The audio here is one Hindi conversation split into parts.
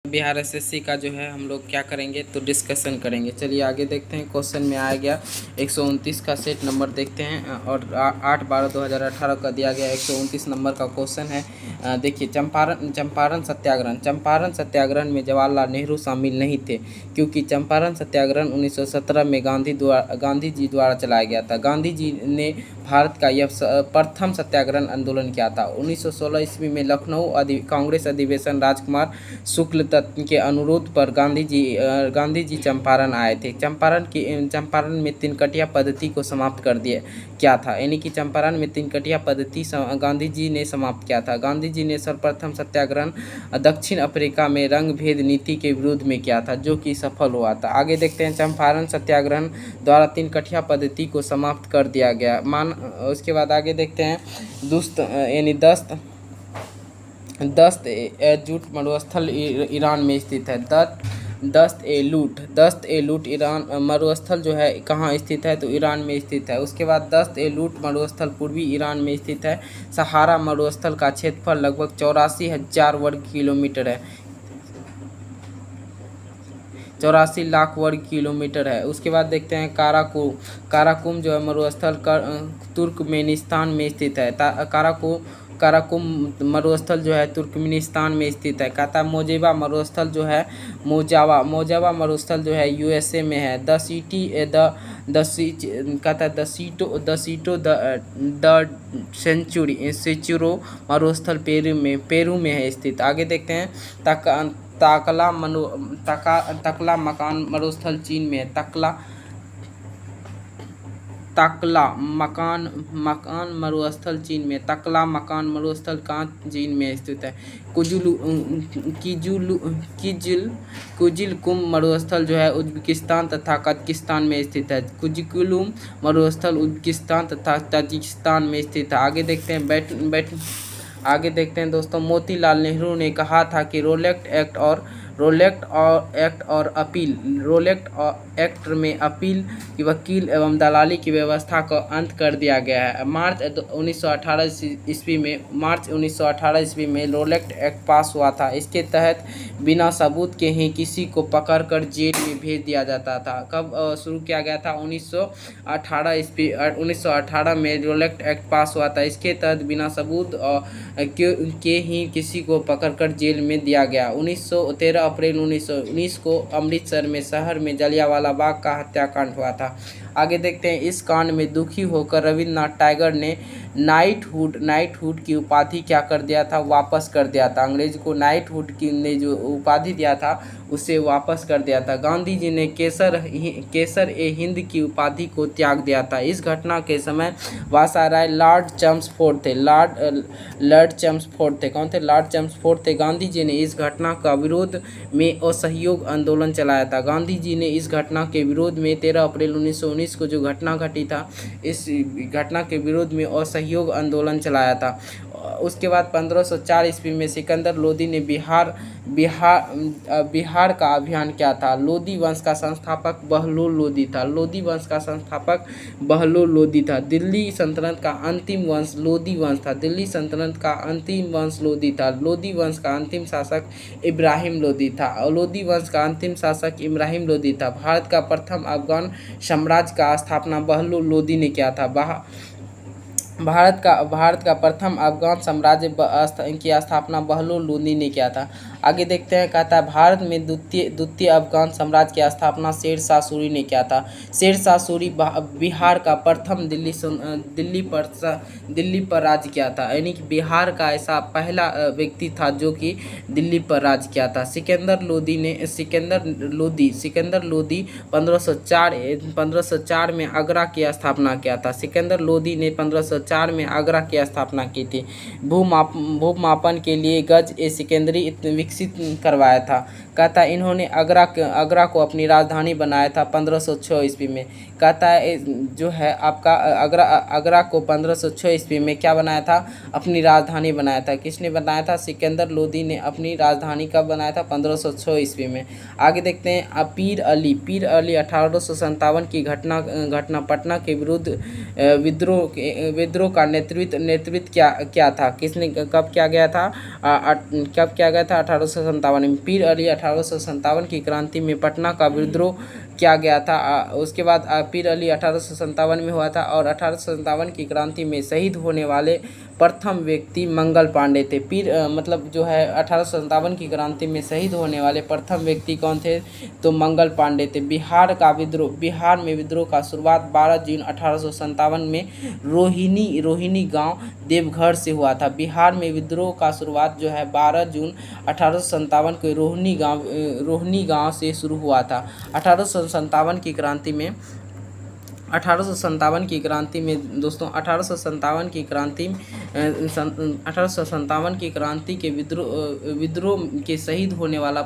बिहार एसएससी का जो है हम लोग क्या करेंगे तो डिस्कशन करेंगे। चलिए आगे देखते हैं। क्वेश्चन में आ गया 129 का सेट नंबर देखते हैं और 8/12/2018 का दिया गया 129 नंबर का क्वेश्चन है। देखिए चंपारण सत्याग्रह में जवाहरलाल नेहरू शामिल नहीं थे क्योंकि चंपारण सत्याग्रह 1917 में गांधी जी द्वारा चलाया गया था। गांधी जी ने भारत का यह प्रथम सत्याग्रह आंदोलन किया था। 1916 ईस्वी में लखनऊ कांग्रेस अधिवेशन राजकुमार शुक्ल तत्व के अनुरोध पर गांधी जी चंपारण आए थे। चंपारण में तिनकटिया पद्धति को समाप्त कर दिया क्या था, यानी कि चंपारण में तिनकटिया पद्धति गांधी जी ने समाप्त किया था। गांधी जी ने सर्वप्रथम सत्याग्रह दक्षिण अफ्रीका में रंग भेद नीति के विरोध में किया था, जो कि सफल हुआ था। आगे देखते हैं। चंपारण सत्याग्रह द्वारा तिनकटिया पद्धति को समाप्त कर दिया गया। उसके बाद आगे देखते हैं। दुस्त यानी दस्त जूट मरुस्थल ईरान में स्थित है। दस्त ए लूट ईरान मरुस्थल जो है कहाँ स्थित है तो ईरान में स्थित है। उसके बाद दस्त ए लूट मरुस्थल पूर्वी ईरान में स्थित है। सहारा मरुस्थल का क्षेत्रफल लगभग 84,000 वर्ग किलोमीटर है, 84 लाख वर्ग किलोमीटर है। उसके बाद देखते हैं काराकुम जो है मरुस्थल तुर्कमेनिस्तान में स्थित है। काराकुम मरुस्थल जो है तुर्कमेनिस्तान में स्थित है। कहता है मोजेबा मरुस्थल जो है मोजावा मरुस्थल जो है यूएसए में है। कहता है द सेंचुरो मरुस्थल पेरू में है स्थित। आगे देखते हैं। तकला मकान मरुस्थल चीन में है। तकला मकान मरुस्थल चीन में। तकला मकान मरुस्थल कहाँ चीन में स्थित है। कुजिलकुम मरुस्थल जो है उज्बेकिस्तान तथा कजाकिस्तान में स्थित है। कुजिकुलुम मरुस्थल उज्बेकिस्तान तथा ताजिकिस्तान में स्थित है। आगे देखते हैं। आगे देखते हैं दोस्तों। मोतीलाल नेहरू ने कहा था कि रोलेक्ट एक्ट में अपील की वकील एवं दलाली की व्यवस्था का अंत कर दिया गया है। मार्च 1918 ईस्वी में रोलेक्ट एक्ट पास हुआ था। इसके तहत बिना सबूत के ही किसी को पकड़कर जेल में भेज दिया जाता था। कब शुरू किया गया था 1918 में रोलेक्ट एक्ट पास हुआ था। इसके तहत बिना सबूत के ही किसी को पकड़कर जेल में दिया गया। 13 अप्रैल 1919 को अमृतसर में शहर में जलियांवाला बाग का हत्याकांड हुआ था। आगे देखते हैं। इस कांड में दुखी होकर रविंद्रनाथ टैगोर ने नाइटहुड की उपाधि क्या कर दिया था, वापस कर दिया था। अंग्रेज को नाइटहुड की ने जो उपाधि दिया था उसे वापस कर दिया था। गांधी जी ने केसर ए हिंद की उपाधि को त्याग दिया था। इस घटना के समय वायसराय लॉर्ड चम्सफोर्ड थे। कौन थे? लॉर्ड चम्सफोर्ड थे। गांधी जी ने इस घटना का विरोध में असहयोग आंदोलन चलाया था। गांधी जी ने इस घटना के विरोध में 13 अप्रैल 1919 को जो घटना घटी था, इस घटना के विरोध में असहयोग आंदोलन चलाया था। उसके बाद 1504 ईस्वी में सिकंदर लोदी ने बिहार का अभियान किया था। लोदी वंश का संस्थापक बहलोल लोदी था। दिल्ली सल्तनत का अंतिम वंश लोदी वंश था। लोदी वंश का अंतिम शासक इब्राहिम लोदी था। भारत का प्रथम अफगान साम्राज्य का स्थापना बहलोल लोदी ने किया था। भारत का प्रथम अफगान साम्राज्य की स्थापना बहलोल लोदी ने किया था। आगे देखते हैं। कहता है भारत में द्वितीय अफगान साम्राज्य की स्थापना शेरशाह सूरी ने किया था। शेरशाह सूरी बिहार का प्रथम दिल्ली पर राज्य किया था, यानी कि बिहार का ऐसा पहला व्यक्ति था जो कि दिल्ली पर राज्य किया था। सिकंदर लोदी 1504 में आगरा की स्थापना किया था। सिकंदर लोदी ने 1504 में आगरा की स्थापना की थी। भूमापन के लिए गज ए सिकंदरी विकसित करवाया था। कहता है इन्होंने आगरा को अपनी राजधानी बनाया था 1506 ईस्वी में। कहता है जो है आपका आगरा को 1506 ईस्वी में क्या बनाया था, अपनी राजधानी बनाया था। किसने बनाया था? सिकंदर लोदी ने अपनी राजधानी कब बनाया था? 1506 ईस्वी में। आगे देखते हैं। पीर अली 1857 की घटना पटना के विरुद्ध विद्रोह का नेतृत्व क्या था? किसने कब किया गया था? 1857 1857 में। पीर अली 1857 की क्रांति में पटना का विद्रोह किया गया था। उसके बाद पीर अली 1857 में हुआ था और 1857 की क्रांति में शहीद होने वाले प्रथम व्यक्ति मंगल पांडे थे। मतलब जो है 1857 की क्रांति में शहीद होने वाले प्रथम व्यक्ति कौन थे, तो मंगल पांडे थे। बिहार में विद्रोह का शुरुआत 12 जून 1857 में रोहिणी गांव देवघर से हुआ था। बिहार में विद्रोह का शुरुआत जो है 12 जून 1857 को रोहिणी गांव से शुरू हुआ था। 1857 की क्रांति में दोस्तों 1857 की क्रांति के विद्रोह के शहीद होने वाला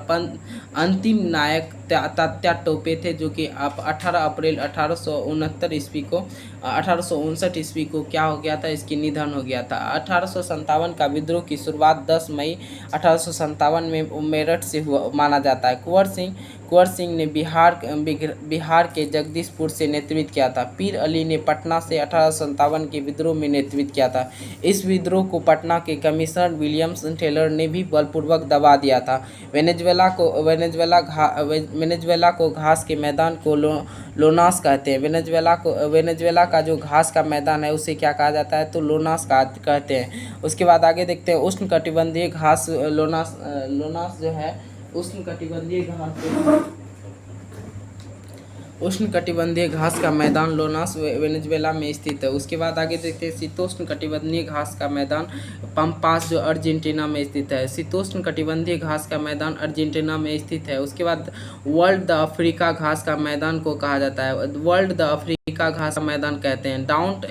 अंतिम नायक तात्या टोपे थे, जो कि 18 अप्रैल 1859 ईस्वी को क्या हो गया था, इसकी निधन हो गया था। 1857 का विद्रोह की शुरुआत 10 मई 1857 में मेरठ से हुआ माना जाता है। कुंवर सिंह ने बिहार के जगदीशपुर से नेतृत्व किया था। पीर अली ने पटना से 1857 के विद्रोह में नेतृत्व किया था। इस विद्रोह को पटना के कमिश्नर विलियम्स टेलर ने भी बलपूर्वक दबा दिया था। वेनेजुएला को घास के मैदान को लोनास कहते हैं। वेनेजुएला का जो घास का मैदान है उसे क्या कहा जाता है, तो लोनास कहते हैं। उसके बाद आगे देखते हैं उष्णकटिबंधीय घास लोनास जो है उष्णकटिबंधीय घास का मैदान लोनास वेनेजुएला में स्थित है। उसके बाद आगे देखते हैं शीतोष्ण कटिबंधीय घास का मैदान पंपास जो अर्जेंटीना में स्थित है। शीतोष्ण कटिबंधीय घास का मैदान अर्जेंटीना में स्थित है। उसके बाद वर्ल्ड द अफ्रीका घास का मैदान को कहा जाता है, वर्ल्ड द अफ्रीका घास का मैदान कहते हैं। डाउन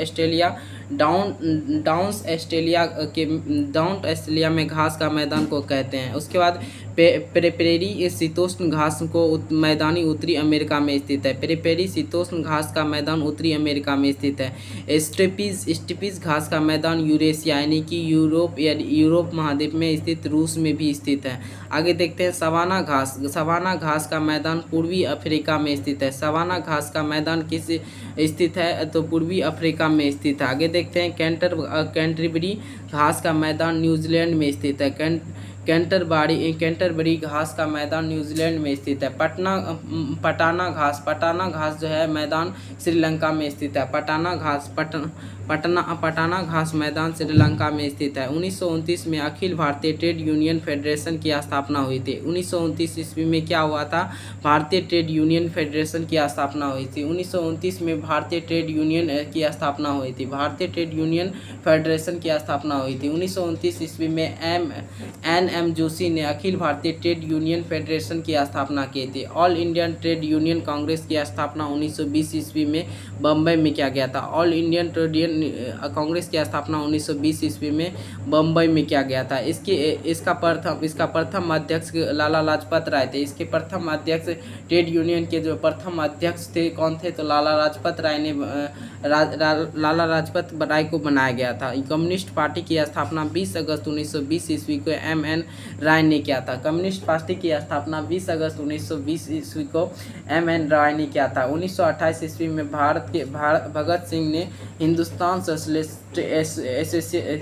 ऑस्ट्रेलिया में घास का मैदान को कहते हैं। उसके बाद प्रेपेरी शीतोष्ण घास को मैदानी उत्तरी अमेरिका में स्थित है। प्रेपेरी शीतोष्ण घास का मैदान उत्तरी अमेरिका में स्थित है। स्टेपीज घास का मैदान यूरेशिया यानी कि यूरोप महाद्वीप में स्थित रूस में भी स्थित है। आगे देखते हैं सवाना घास का मैदान पूर्वी अफ्रीका में स्थित है। सवाना घास का मैदान किस स्थित है, तो पूर्वी अफ्रीका में स्थित है। आगे देखते हैं कैंटरबरी घास का मैदान न्यूजीलैंड में स्थित है। कैंटरबरी घास का मैदान न्यूजीलैंड में स्थित है। पटाना घास जो है मैदान श्रीलंका में स्थित है। पटाना घास मैदान श्रीलंका में स्थित है। 1929 में Akhil Bharatiya trade union federation की स्थापना हुई थी। 1929 ईस्वी में क्या हुआ था, भारतीय ट्रेड यूनियन फेडरेशन की स्थापना हुई थी। 1929 में भारतीय ट्रेड यूनियन की स्थापना हुई थी। भारतीय ट्रेड यूनियन फेडरेशन की स्थापना हुई थी। 1929 ईस्वी में एम जोशी ने Akhil Bharatiya trade union federation की स्थापना की थी। All Indian trade union Congress की स्थापना 1920 ईस्वी में बम्बई में किया गया था। ऑल इंडियन ट्रेड कांग्रेस की स्थापना 1920 ईस्वी में बम्बई में किया गया था। इसका प्रथम अध्यक्ष लाला लाजपत राय थे। इसके प्रथम अध्यक्ष ट्रेड यूनियन के जो प्रथम अध्यक्ष थे कौन थे, तो लाला लाजपत राय को बनाया गया था। कम्युनिस्ट पार्टी की स्थापना 20 अगस्त 1920 ईस्वी को एम.एन. राय ने किया था। कम्युनिस्ट पार्टी की स्थापना 20 अगस्त 1920 ईस्वी को एम.एन. राय ने किया था। 1928 ईस्वी में भगत सिंह ने हिंदुस्तान सोशलिस्ट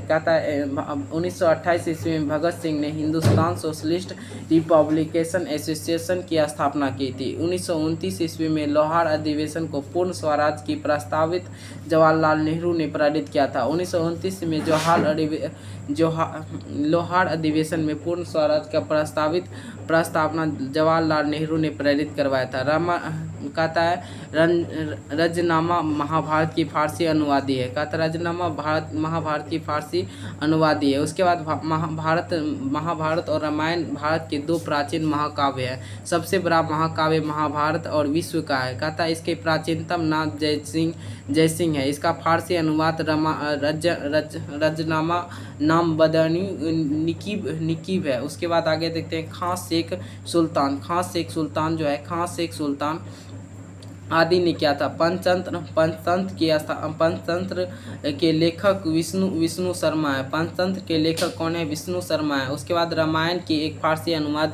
कहता 1928 ईस्वी में भगत सिंह ने हिंदुस्तान सोशलिस्ट रिपब्लिकेशन एसोसिएशन की स्थापना की थी। 1929 ईस्वी में लोहार अधिवेशन को पूर्ण स्वराज की प्रस्तावित जवाहरलाल नेहरू ने प्रेरित किया था। 1929 में लोहार अधिवेशन में पूर्ण स्वराज का प्रस्तावना जवाहरलाल नेहरू ने प्रेरित करवाया था। रजनामा महाभारत की फारसी अनुवादी है। रजनामा महाभारत की फारसी अनुवादी है। उसके बाद महाभारत और रामायण भारत के दो प्राचीन महाकाव्य हैं। सबसे बड़ा महाकाव्य महाभारत और विश्व का है। कहता है इसके प्राचीनतम नाम जयसिंह है। इसका फारसी अनुवाद रजनामा नाम बदनी निकीब है। उसके बाद आगे देखते हैं खां शेख सुल्तान जो है खां शेख सुल्तान आदि ने किया था। पंचतंत्र के लेखक विष्णु शर्मा है। पंचतंत्र के लेखक कौन है, विष्णु शर्मा है। उसके बाद रामायण की एक फारसी अनुवाद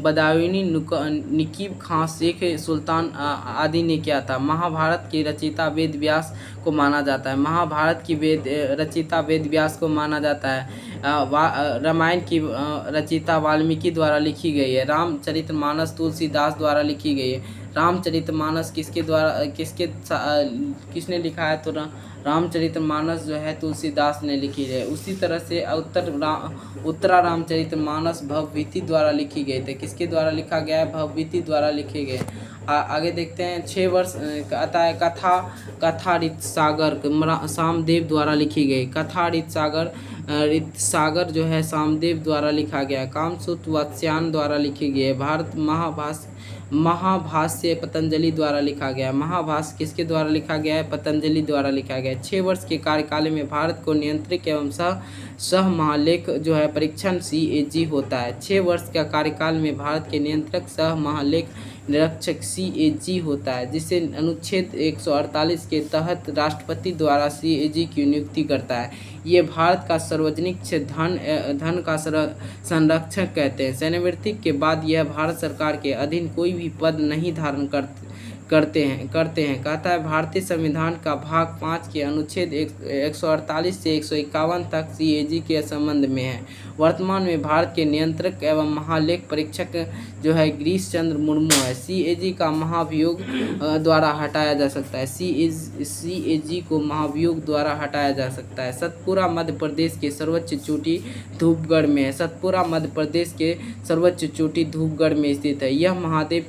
बदायूनी निकीब खां शेख सुल्तान आदि ने किया था। महाभारत की रचयिता वेद व्यास को माना जाता है। महाभारत की रचयिता वेद व्यास को माना जाता है। रामायण की रचयिता वाल्मीकि द्वारा लिखी गई है। रामचरितमानस तुलसीदास द्वारा लिखी गई है। रामचरितमानस किसने लिखा है? तो रामचरितमानस जो है तुलसीदास ने लिखी है। उसी तरह से उत्तरा रामचरितमानस भवभीति द्वारा लिखी गई थी। किसके द्वारा लिखा गया है? भवभीति द्वारा लिखे गए। आगे देखते हैं। 6 वर्ष आता है कथा ऋतसागर सामदेव द्वारा लिखी गई। कथा ऋतसागर जो है सामदेव द्वारा लिखा गया। कामसूत्र वात्स्यायन द्वारा लिखी गई है। भारत महाभाष्य पतंजलि द्वारा लिखा गया। महाभाष्य किसके द्वारा लिखा गया है? पतंजलि द्वारा लिखा गया है। 6 वर्ष के कार्यकाल में भारत को नियंत्रक एवं सह महालेख जो है परीक्षण CAG होता है। 6 वर्ष का कार्यकाल में भारत के नियंत्रक सह महालेख निरीक्षक CAG होता है, जिसे अनुच्छेद 148 के तहत राष्ट्रपति द्वारा CAG की नियुक्ति करता है। ये भारत का सार्वजनिक धन का संरक्षक कहते हैं। सेवानिवृत्ति के बाद यह भारत सरकार के अधीन कोई भी पद नहीं धारण करते हैं। कहता है भारतीय संविधान का भाग 5 के अनुच्छेद 148 से 151 तक CAG के संबंध में है। वर्तमान में भारत के नियंत्रक एवं महालेख परीक्षक जो है गिरीश चंद्र मुर्मू है। CAG का महाभियोग द्वारा हटाया जा सकता है। CAG को महाभियोग द्वारा हटाया जा सकता है। सतपुरा मध्य प्रदेश के सर्वोच्च चोटी धूपगढ़ में है। सतपुरा मध्य प्रदेश के सर्वोच्च चोटी धूपगढ़ में स्थित है। यह महादेव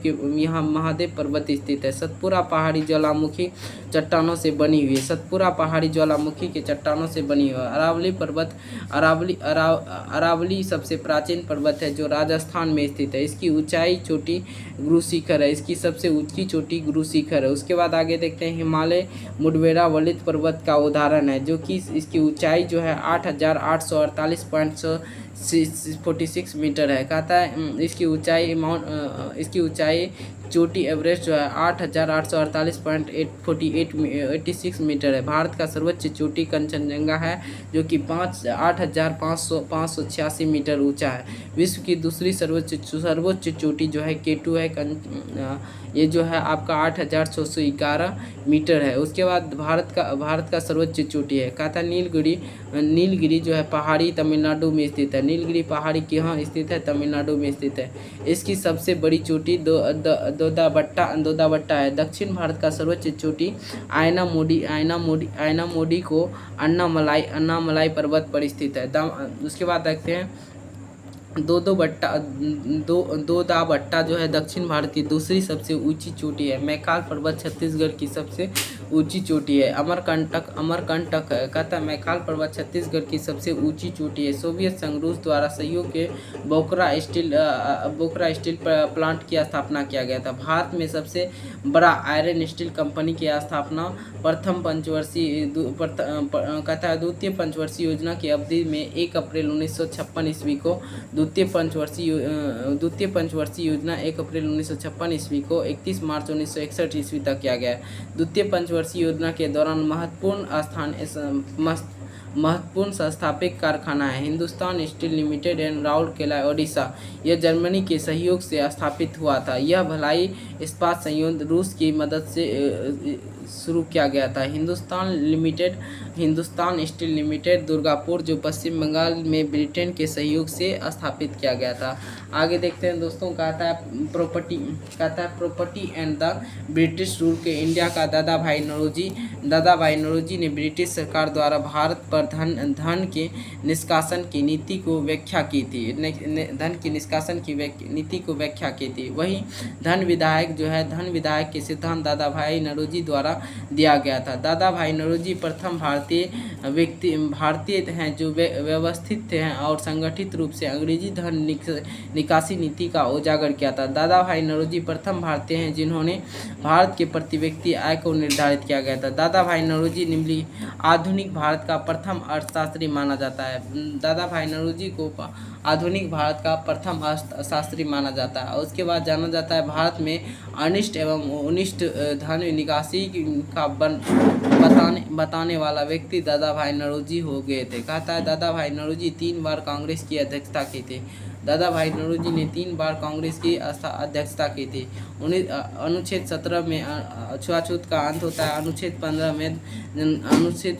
पर्वत स्थित है। सतपुरा पहाड़ी ज्वालामुखी चट्टानों से बनी हुई है। सतपुरा पहाड़ी ज्वालामुखी के चट्टानों से बनी हुई है। अरावली पर्वत अरावली सबसे प्राचीन पर्वत है जो राजस्थान में स्थित है। इसकी ऊंचाई चोटी गुरु शिखर है। इसकी सबसे ऊंची चोटी गुरु शिखर है। उसके बाद आगे देखते हैं। हिमालय मुडबेरा वलित पर्वत का उदाहरण है, जो कि इसकी ऊंचाई जो है 8848.46 मीटर है। कहता है इसकी ऊंचाई चोटी एवरेस्ट जो है 8848.86 मीटर है। भारत का सर्वोच्च चोटी कंचनजंगा है, जो कि 8586 मीटर ऊंचा है। विश्व की दूसरी सर्वोच्च चोटी जो है K2 है। ये जो है आपका 8611 मीटर है। उसके बाद भारत का सर्वोच्च चोटी है। कहता है नीलगिरी जो है पहाड़ी तमिलनाडु में स्थित है। नीलगिरी पहाड़ी कहाँ स्थित है? तमिलनाडु में स्थित है। इसकी सबसे बड़ी चोटी दोदाबट्टा है। दक्षिण भारत का सर्वोच्च चोटी आयनामोडी को अन्नामलाई पर्वत पर स्थित है। उसके बाद देखते हैं दोदाबट्टा जो है दक्षिण भारत की दूसरी सबसे ऊंची चोटी है। मैकाल पर्वत छत्तीसगढ़ की सबसे ऊंची चोटी है। अमरकंटक है। कहता है मैकाल पर्वत छत्तीसगढ़ की सबसे ऊंची चोटी है। सोवियत संघ रूस द्वारा सहयोग के बोकरा स्टील प्लांट की स्थापना किया गया था। भारत में सबसे बड़ा आयरन स्टील कंपनी की स्थापना द्वितीय पंचवर्षीय योजना की अवधि में 1 अप्रैल 1956 ईस्वी को द्वितीय पंचवर्षीय योजना 1 अप्रैल 1956 ईस्वी को 31 मार्च 1961 ईस्वी तक किया गया। द्वितीय पंचवर्षीय योजना के दौरान महत्वपूर्ण संस्थापित कारखाना है Hindustan steel limited and Rourkela Odisha. यह जर्मनी के सहयोग से स्थापित हुआ था। यह भिलाई इस्पात संयंत्र रूस की मदद से शुरू किया गया था। हिंदुस्तान स्टील लिमिटेड दुर्गापुर जो पश्चिम बंगाल में ब्रिटेन के सहयोग से स्थापित किया गया था। आगे देखते हैं दोस्तों। कहता है property and the British rule के इंडिया का दादा भाई नौरोजी ने ब्रिटिश सरकार द्वारा भारत पर धन के निष्कासन की नीति को व्याख्या की थी। वही धन विधायक के सिद्धांत दादा भाई नौरोजी द्वारा दिया गया था। दादा भाई नौरोजी प्रथम भारतीय हैं जो व्यवस्थित हैं और संगठित रूप से अंग्रेजी धन निकासी नीति का उजागर किया था। दादा भाई नौरोजी प्रथम भारतीय हैं जिन्होंने भारत के प्रति व्यक्ति आय को निर्धारित किया गया था। दादा भाई नौरोजी आधुनिक भारत का प्रथम अर्थशास्त्री माना जाता है। दादा भाई नौरोजी को आधुनिक भारत का प्रथम अर्थशास्त्री माना जाता है। उसके बाद जाना जाता है भारत में अनिष्ट एवं उनिष्ट धन निकासी का बताने वाला व्यक्ति दादा भाई नौरोजी हो गए थे। कहता है दादा भाई नौरोजी 3 बार कांग्रेस की अध्यक्षता की थी। दादा भाई नौरोजी ने 3 बार कांग्रेस की अध्यक्षता की थी। अनुच्छेद 17 में छुआछूत का अंत होता है। अनुच्छेद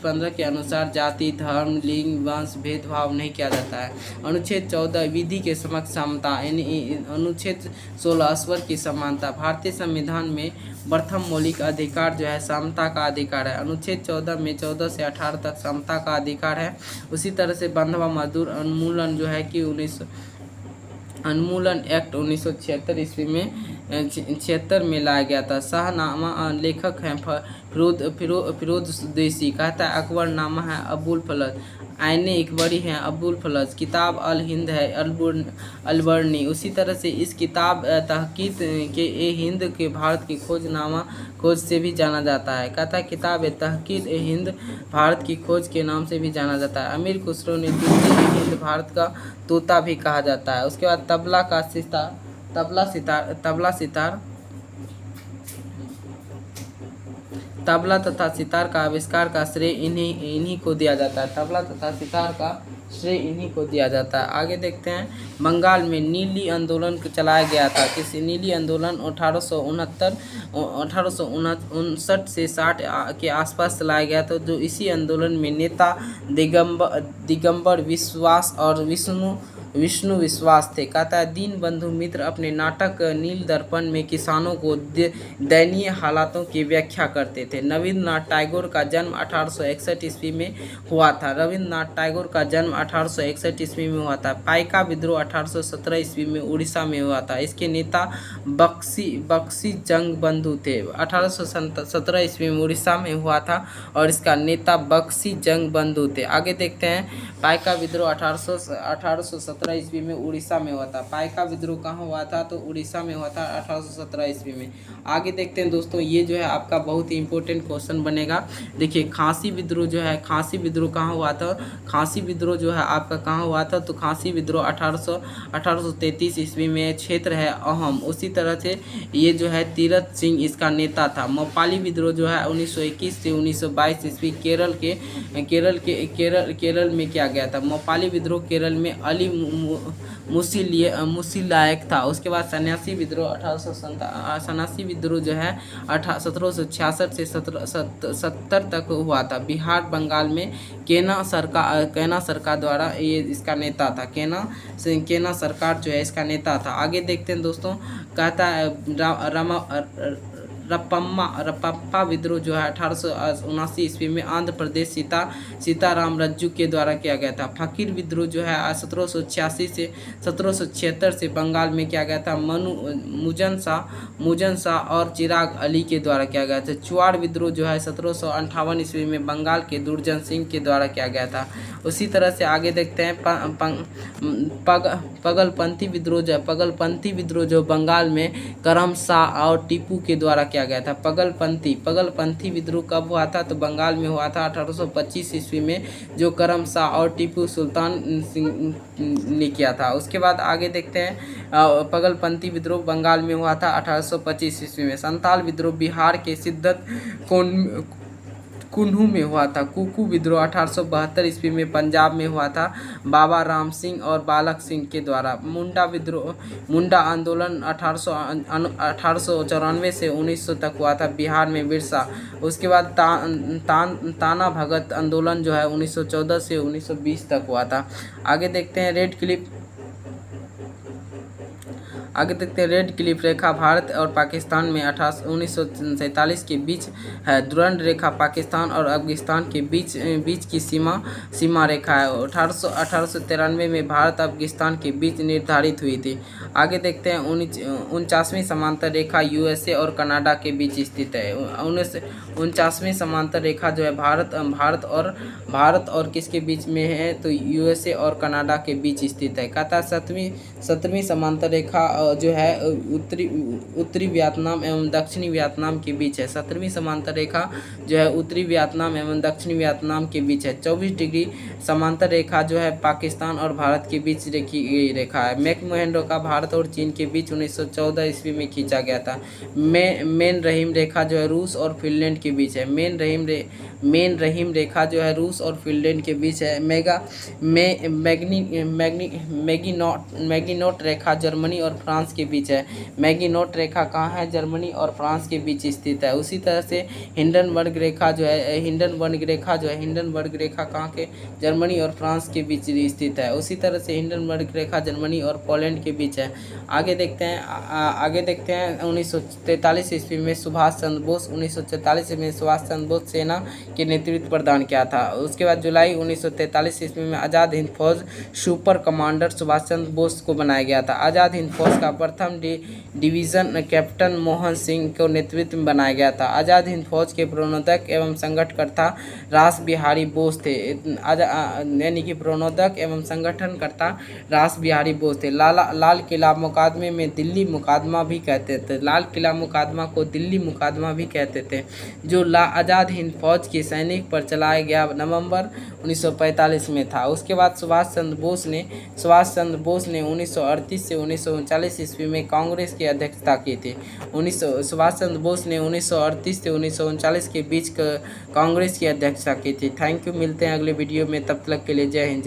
15 के अनुसार जाति, धर्म, लिंग, वंश भेदभाव नहीं किया जाता है। अनुच्छेद 14 विधि के समक्ष समता। अनुच्छेद 16 स्वर की समानता। भारतीय संविधान में प्रथम मौलिक अधिकार जो है समता का अधिकार है। अनुच्छेद 14 में 14 से 18 तक समता का अधिकार है। उसी तरह से बंधुआ मजदूर उन्मूलन जो है कि उन्मूलन एक्ट 1976 ईस्वी में 76 में लाया गया था। शाहनामा लेखक हैं फिरोजदेसी। कहता है अकबरनामा है अबुल फजल। आईने इकबरी हैं अबुल फजल। किताब अल हिंद है अलबर्नी। उसी तरह से इस किताब तहकीक के हिंद के भारत की खोज से भी जाना जाता है। कहता है किताब तहकीक हिंद भारत की खोज के नाम से भी जाना जाता है। अमीर खुसरो ने तुर्की हिंद भारत का तोता भी कहा जाता है। उसके बाद तबला तथा सितार का आविष्कार का श्रेय इन्हीं को दिया जाता है। तबला तथा सितार का श्रेय इन्हीं को दिया जाता है। आगे देखते हैं बंगाल में नीली आंदोलन चलाया गया था। किसी नीली आंदोलन 1859 से 60 के आसपास चलाया गया था, जो इसी आंदोलन में नेता दिगंबर विश्वास और विष्णु विश्वास थे। कहता है दीन बंधु मित्र अपने नाटक नील दर्पण में किसानों को दयनीय हालातों की व्याख्या करते थे। रविंद्रनाथ टैगोर का जन्म 1861 ईस्वी में हुआ था। पाइका विद्रोह 1817 ईस्वी में उड़ीसा में हुआ था। इसके नेता बख्शी जंग बंधु थे। 1817 ईस्वी में उड़ीसा में हुआ था और इसका नेता बख्शी जंग बंधु थे। आगे देखते हैं पाइका विद्रोह 1817 ईस्वी में उड़ीसा में हुआ था। पाइका विद्रोह कहाँ हुआ था? तो उड़ीसा में हुआ था 1817 ईस्वी में। आगे देखते हैं दोस्तों, ये जो है आपका बहुत ही इंपॉर्टेंट क्वेश्चन बनेगा। देखिए खांसी विद्रोह जो है, खांसी विद्रोह कहाँ हुआ था? खांसी विद्रोह जो है आपका कहाँ हुआ था? तो खांसी विद्रोह 1833 ईस्वी में। क्षेत्र है अहम। उसी तरह से ये जो है तीरथ सिंह इसका नेता था। मोपाली विद्रोह जो है 1921 से 1922 ईस्वी केरल में किया गया था। मोपाली विद्रोह केरल में अली मुसीलायक था। उसके बाद सन्यासी विद्रोह जो है 1766 से 1770 तक हुआ था। बिहार बंगाल में केना सरकार द्वारा ये इसका नेता था। केना सरकार जो है इसका नेता था। आगे देखते हैं दोस्तों, कहता है रपप्पा विद्रोह जो है 1879 ईस्वी में आंध्र प्रदेश सीताराम रज्जू के द्वारा किया गया था। फकीर विद्रोह जो है 1786 से 1776 से बंगाल में किया गया था। मुजन शाह और चिराग अली के द्वारा किया गया था। चुआड़ विद्रोह जो है 1758 ईस्वी में बंगाल के दुर्जन सिंह के द्वारा किया गया था। उसी तरह से आगे देखते हैं पगलपंथी विद्रोह जो बंगाल में करम शाह और टीपू के द्वारा किया गया था। पगलपंथी विद्रोह कब हुआ था? तो बंगाल में हुआ था 1825 ईस्वी में, जो करम शाह और टीपू सुल्तान सिंह ने किया था। उसके बाद आगे देखते हैं पगलपंथी विद्रोह बंगाल में हुआ था 1825 ईस्वी में। संताल विद्रोह बिहार के सिद्धत कुन्हू में हुआ था। कुकू विद्रोह 1872 ईस्वी में पंजाब में हुआ था, बाबा राम सिंह और बालक सिंह के द्वारा। मुंडा आंदोलन 1894 से 1900 तक हुआ था, बिहार में बिरसा। उसके बाद ताना भगत आंदोलन जो है 1914 से 1920 तक हुआ था। आगे देखते हैं रेड क्लिफ रेखा भारत और पाकिस्तान में 1947 के बीच है। दुरंड रेखा पाकिस्तान और अफगानिस्तान के बीच की सीमा रेखा है। 1893 में भारत अफगानिस्तान के बीच निर्धारित हुई थी। आगे देखते हैं 49वीं समांतर रेखा यूएसए और कनाडा के बीच स्थित है। 49वीं समांतर रेखा जो है भारत और किसके बीच में है? तो यूएसए और कनाडा के बीच स्थित है। कहता है 17वीं समांतर रेखा जो है उत्तरी वियतनाम एवं दक्षिणी वियतनाम के बीच है। 17वीं समांतर रेखा जो है उत्तरी वियतनाम एवं दक्षिणी वियतनाम के बीच है। 24 डिग्री समांतर रेखा जो है पाकिस्तान और भारत के बीच रेखी गई रेखा है। मैकमोहन रेखा भारत और चीन के बीच 1914 ईस्वी में खींचा गया था। मेन रहीम रेखा जो है रूस और फिनलैंड के बीच है। मेन रहीम रेखा जो है रूस और फिनलैंड के बीच है। मैगिनोट रेखा जर्मनी और फ्रांस के बीच है। मैगिनोट रेखा कहाँ है? जर्मनी और फ्रांस के बीच स्थित है। उसी तरह से हिंडनबर्ग रेखा जो है हिंडनबर्ग रेखा कहाँ के? जर्मनी और फ्रांस के बीच स्थित है। उसी तरह से हिंडनबर्ग रेखा जर्मनी और पोलैंड के बीच है। आगे देखते हैं 1943 ईस्वी में सुभाष चंद्र बोस 1943 में सुभाष चंद्र बोस सेना के नेतृत्व प्रदान किया था। उसके बाद जुलाई 1943 ईस्वी में आज़ाद हिंद फौज सुपर कमांडर सुभाष चंद्र बोस को बनाया गया था। आज़ाद हिंद फौज का प्रथम डिवीज़न कैप्टन मोहन सिंह को नेतृत्व में बनाया गया था। आज़ाद हिंद फौज के प्रणोदक एवं संगठनकर्ता रास बिहारी बोस थे। यानी कि प्रणोदक एवं संगठनकर्ता रास बिहारी बोस थे। लाल किला मुकदमे में दिल्ली मुकदमा भी कहते थे। लाल किला मुकदमा को दिल्ली मुकदमा भी कहते थे, जो आज़ाद हिंद फौज के सैनिक पर चलाया गया नवंबर 1945 में था। उसके बाद सुभाष चंद्र बोस ने 1938 से 1939 ईस्वी में कांग्रेस की अध्यक्षता की थी। सुभाष चंद्र बोस ने 1938 से 1939 के बीच कांग्रेस की अध्यक्षता की थी। थैंक यू, मिलते हैं अगले वीडियो में, तब तक के लिए जय हिंद।